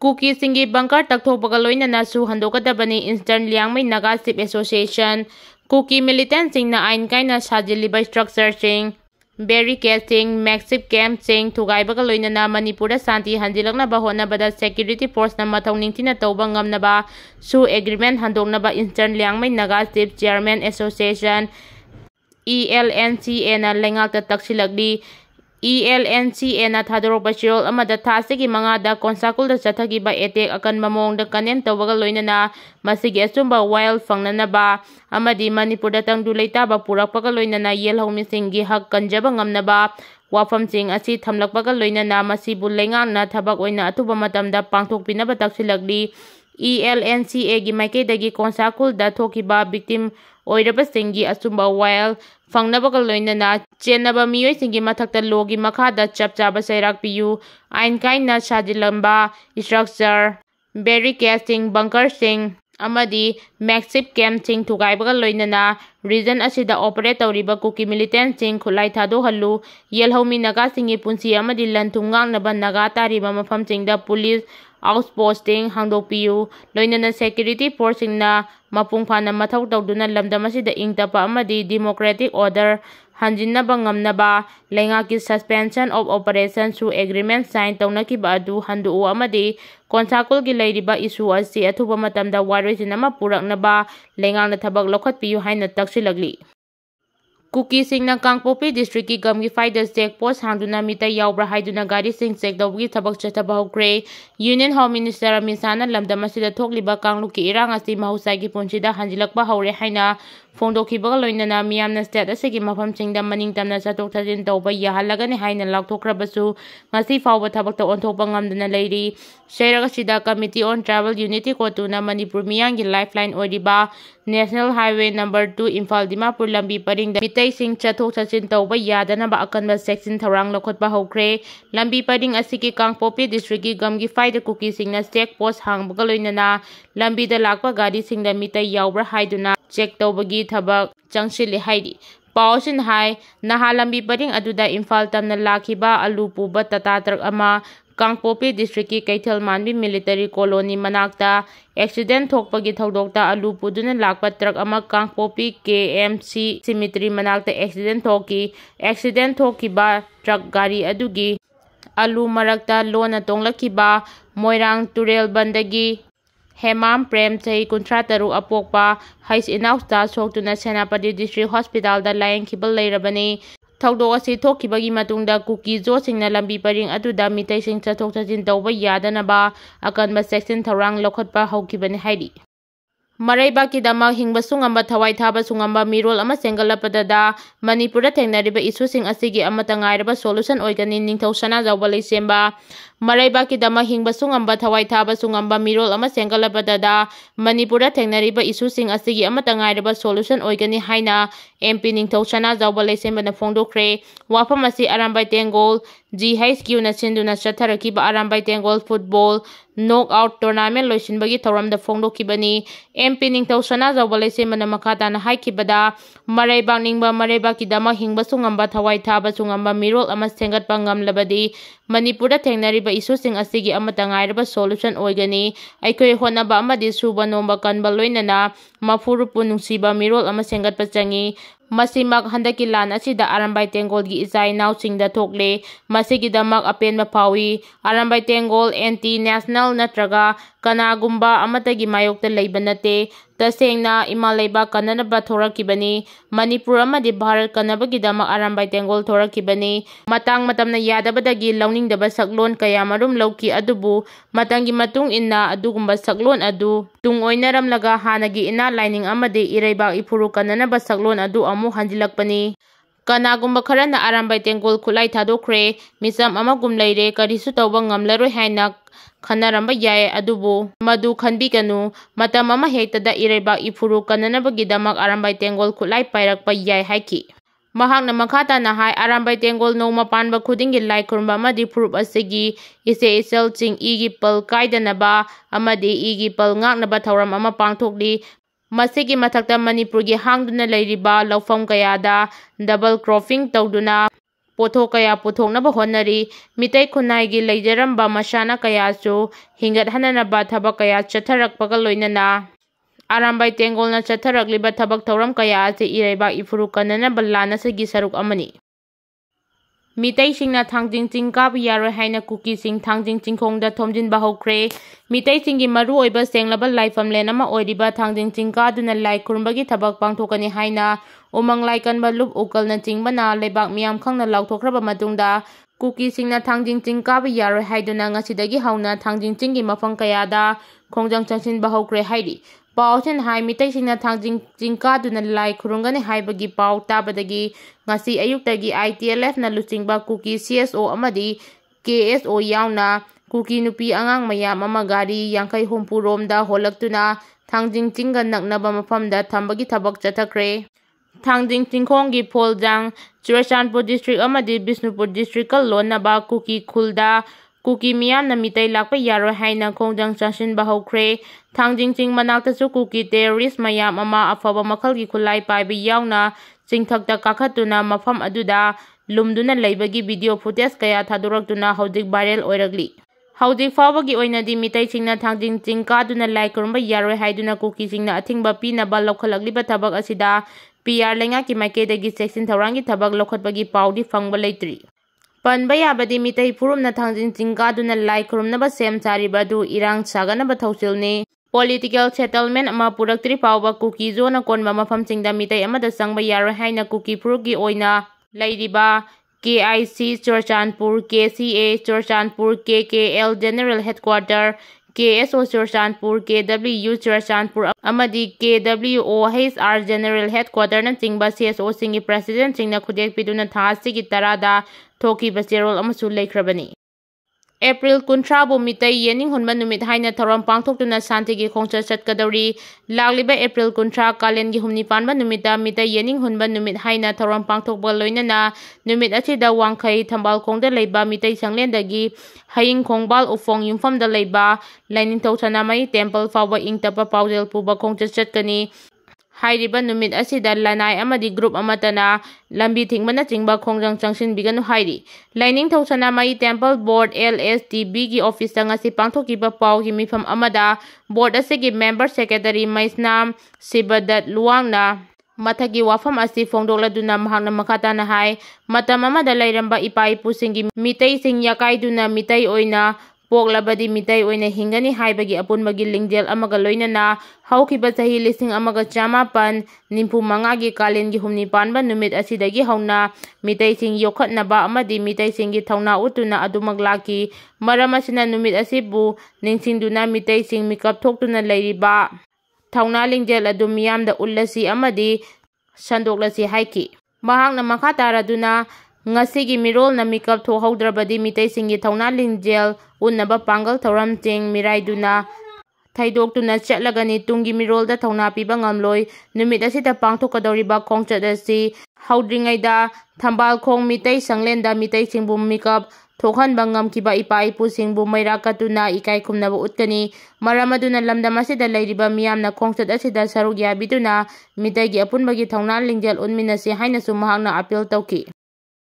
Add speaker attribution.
Speaker 1: Kuki singi bangkar takthokpaga loinana su handokadabani Eastern Liangmai Naga Sip Association Kuki militant singna ain kaina sajiliba structure sing barricade sing massive camp sing thugaibaga loinana Manipura santi hanjilaknaba honabada security force na mathau ningthina tawba ngamnaba su agreement handoknaba Eastern Liangmai Naga Sip Chairman Association ELNCA na lengakta taksilagdi ELNCA na thadorok bachirol amada thasigi mangada konsakul da chathagi ba etek akan mamong da kanem tawaga loinana masigi asumba wild fangnanaba amadi Manipur da tangdu leitaba purakpaga loinana yelhomi singi hak kanjaba ngamnaba wafam sing asi thamlakpaga loinana masibu lengakna thabak oina atuba matamda pangthokpinaba taksilagdi ELNCA gi maikeidagi konsakul da thokiba victim oiraba singi asumba wild fangnaba loinana chenaba miyoi singi mathakta logi makhada chapchaba sairak piyu ain kaina sajilamba structure barricade sing bunker sing amadi massive camp sing thugaibaga loinana region asida operate tawriba Kuki militant sing khutlai thado hallu yelhomi naga singi punsi amadi lanthum ngangnaba naga tariba mafam singda police outposting hangdokpiyu loinana security force singna mapung phana mathau tawduna lamdam asida ingtapa amadi democratic order hanjinnaba ngamnaba lengaki suspension of operation su agreement sign tawnakiba adu handu amadi konsakul gi leiriba issue asi athuba matamda waroisinama puraknaba lengangna thabak lokhatpiyu haina taksilagli Kuki singna Kangpopi district ki gamgi faida checkpost hangduna mita yaubra haiduna gari sing check dawgi thabak chathaba hokre Union Home Minister Misana lamdam asida thokliba kangluki irang asi mahusagi punchida hanjilakba haure haina phongdokhibaga loinana miyamna state asigi mafam singda maningtamna chatok thajin tawba yahalagani haina lakthokrabasu ngasi fawba thabakta onthokpa ngamduna leiri Shairaga sida Committee on Travel Unity Kotuna Manipur miyangi lifeline oiriba National Highway number 2 Imphal Dimapur lambi paringda mitai sing chathok chachin tawba yadanaba akanba section tharang lokhotba hokre lambi paring asiki Kangpopi district ki gamgi faida Kuki singna checkpost hangbaga loinana lambi da lakpa gari singda mitai yaubra haiduna check tawbagi thabak changshili haidi Pausin hai nahalambi paring aduda Imphal tamna lakhiba alu puba tata truck ama Kangpopi district ki Kaithal Manbi military colony manakta accident thokpagi thodokta alu puduna lakpa truck ama Kangpopi KMC cemetery manakta accident thokiba truck gari adugi alu marakta lona tonglakiba Moirang Turel bandagi Hemam Prem chahi 33 apokpa hais inausta soktuna Senapati district hospital da layengkhibal leirabani thawdok asi thokibagi matungda Kuki zo singna lambi paring aduda mitai sing chathok chajin tawba yadanaba akanba section tharang lokhotpa hokibani haidi Maraibaki damak hingba sungamba thawai thaba sungamba mirol ama sengalapadada Manipura thengnariba issue sing asigi amata ngairaba solution oigani ningthau sana jawba leisemba Maraibaki damak hingba sungamba thawai thaba sungamba mirol ama sengalapadada Manipura thengnariba issue sing asigi amata ngairaba solution oigani haina MP ningthau sana jawba leisemba na phongdokre wafam asi Arambai Tengol GHQ na sinduna chatharakiba Arambai Tengol football knockout tournament loisinbagi thoramda phongdokibani MP ningthau sana jawba leisemba na makhata na haikibada Maraibak ningba Maraibaki damak hingba sungamba thawai thaba sungamba mirol ama sengatpa ngamlabadi Manipura thengnariba issue sing asigi amata ngairaba solution oigani aikoi honaba amadi suba nomba kanba loinana mafurupu nungsiba mirol ama sengatpa changi Masimak handaki lan asida Arambai Tengol gi isai nausingda thokle masigidamak apenba phawi Arambai Tengol anti-national natraga kanagumba amatagi mayokta leiba nate tasengna imalaiba kananaba thorakibani Manipur amadi Bharat kanabagidama Arambai Tengol thorakibani matang matamna yadabadagi launingdaba saklon kayamarum lauki adubu matangi matung inna adugumba saklon adu tung oinaramlaga hanagi ina lining amadi iraibak ifuru kananaba saklon adu amu hanjilakpani Kanagumba kharana Arambai Tengol khutlai thadokre misam amagum leire karisu tawba ngamlaroi haina khanaramba yai adubu madu khanbikanu matam ama hektada iraibak ifuru kananabagidamak Arambai Tengol khutlai pairakpa yai haiki mahakna makhata na hai Arambai Tengol noma panba khudingi lai khurumba amadi furup asigi ise isel Ching igi pal kaidanaba amadi igi pal ngaknaba thauram ama pangthokli Masigi mathakta Manipurgi hangduna leiriba lawfam kayada double cropping tawduna पोथोक कया पुथोकनबा honorary मितै खुनाइगी लेजरम्बा मसाना कयासु हिंगतहननबा थबक कया चथरकपगा लोइनना आरामबाई तेंगोलना चथरकलिबा थबक थौरम कया असे इरैबा इफुरु कननबा लानसगी सरुक अमनी मितै सिंगना थांजिंग चिंग काब यारोय हाइना cookie सिंग थांजिंग चिंखोंगदा थोमजिनबा हौख्रे मितै सिंगी मरु ओइबा सेंगलबा लाइफमलेन अमा ओइरिबा थांजिंग चिंग कादुना लाइ खुरुंबगी थबक पांथोकनी हाइना उमंग लाइकनबा लुप उकलना चिंगबना लेबाक मियाम खंगना लाउथोखरबा मतुंगदा कुकी सिंगना थांजिंग चिंग काब यारोय हाइदुना ngasiदगी हाउना थांजिंग चिंगी मफम कयादा खोंजंग चंगसिनबा हौख्रे हाइरि पाउसन हाइ मितै सिंगना थांजिंग चिंग कादुना लाइ खुरुंगने हाइबगी पाउ ताबदगी ngasi ayuktagi ITLF na luchingba kuki CSO amadi KSO yauna kuki nupi angang mayam ama gari yangkai humpu romda holaktuna thangjing chinga naknaba mafamda thambagi thabak chathakre thangjing chingkhongi pholjang Churachandpur district amadi Bisnupur district kal lonaba kuki khulda kuki miyam na mitai lakpa yaro haina khongjang chasin bahokre thangjing ching manakta su kuki terrorist mayam ama afaba makhalgi khulai paibi yauna chingthakta kakhatuna mafam aduda lumduna leibagi video footage kaya thadoraktuna hojik viral oiragli hojik fawbagi oinadi mitai singna thangjing chingkaduna lai kurumba yaroi haiduna kuki singna athingba pinaba lokhalagliba thabak asida PR lenga ki makedagi section thaurangi thabak lokhatbagi paudi fangba leitri panba yabadi mitai purumna thangjing chingkaduna lai kurumnaba sem saribadu irang saganaba thausilni political settlement ama puraktri pawba kuki zona konba mafam singda mitai amada sangba yaroi haina kuki purugi oina leiriba KIC Churachandpur KCA Churachandpur KKL General Headquarter KSO Churachandpur KWU Churachandpur amadi KWOHR General Headquarter na chingba CSO singi president singna khudek piduna thasigi tarada thoki baserol amasu leikrabani April 13 bu mitai yening hunba numit haina thoram pangthoktuna santigi khongcha chatkadauri lagliba April 13 kalengi humni panba numita mitai yening hunba numit haina thoram pangthokba loinana numit achida wangkhai thambal khongda leiba mitai sanglendagi haying khongbal ufong yumfamda leiba laining thauthana mai temple fawba ingtapa paujel puba khongcha chatkani hairiba numit asida lanai amadi group amatana lambi thingmana chingba khongjang changsin biganu hairi laining thosana mai temple board LSTB gi office anga si pangthokiba pau gi mifam amada board asigi member secretary maisnam sibadat luangna mathagi wafam asi fongdokladuna mahakna makhatana hai matam amada lairamba ipai pusingi mitai sing yakaiduna mitai oina poklabadi mitai oina hingani haibagi apunbagi lingjel amaga loinana haukiba sahi lising amaga chamapan nimpu mangagi kalengi humni panba numit asidagi hauna mitai sing yokhatnaba amadi mitai singi thauna utuna adumaglaki maramasina numit asibu ningsingduna mitai sing mikap thoktuna leiriba thauna lingjel adu miyamda ullasi amadi sandoklasi haiki mahakna makha taraduna ngasigi mirol na mikap thohaudrabadi mitai singi thauna lingjel unnaba pangal thoram ching miraiduna thaidokuna chatlagani tungi mirolda thauna piba ngamloi numit asida pangthokadoriba khongchat asi haudringaida thambal khong mitai sanglenda mitai singbu mikap thokhanba ngamkiba ipai pu singbu mairakatuna ikai khumnaba utkani maramaduna lamdam asida leiriba miyamna khongchat asida saruk yabiduna mitai gi apunbagi thauna lingjel unminasi haina su mahakna appeal tauki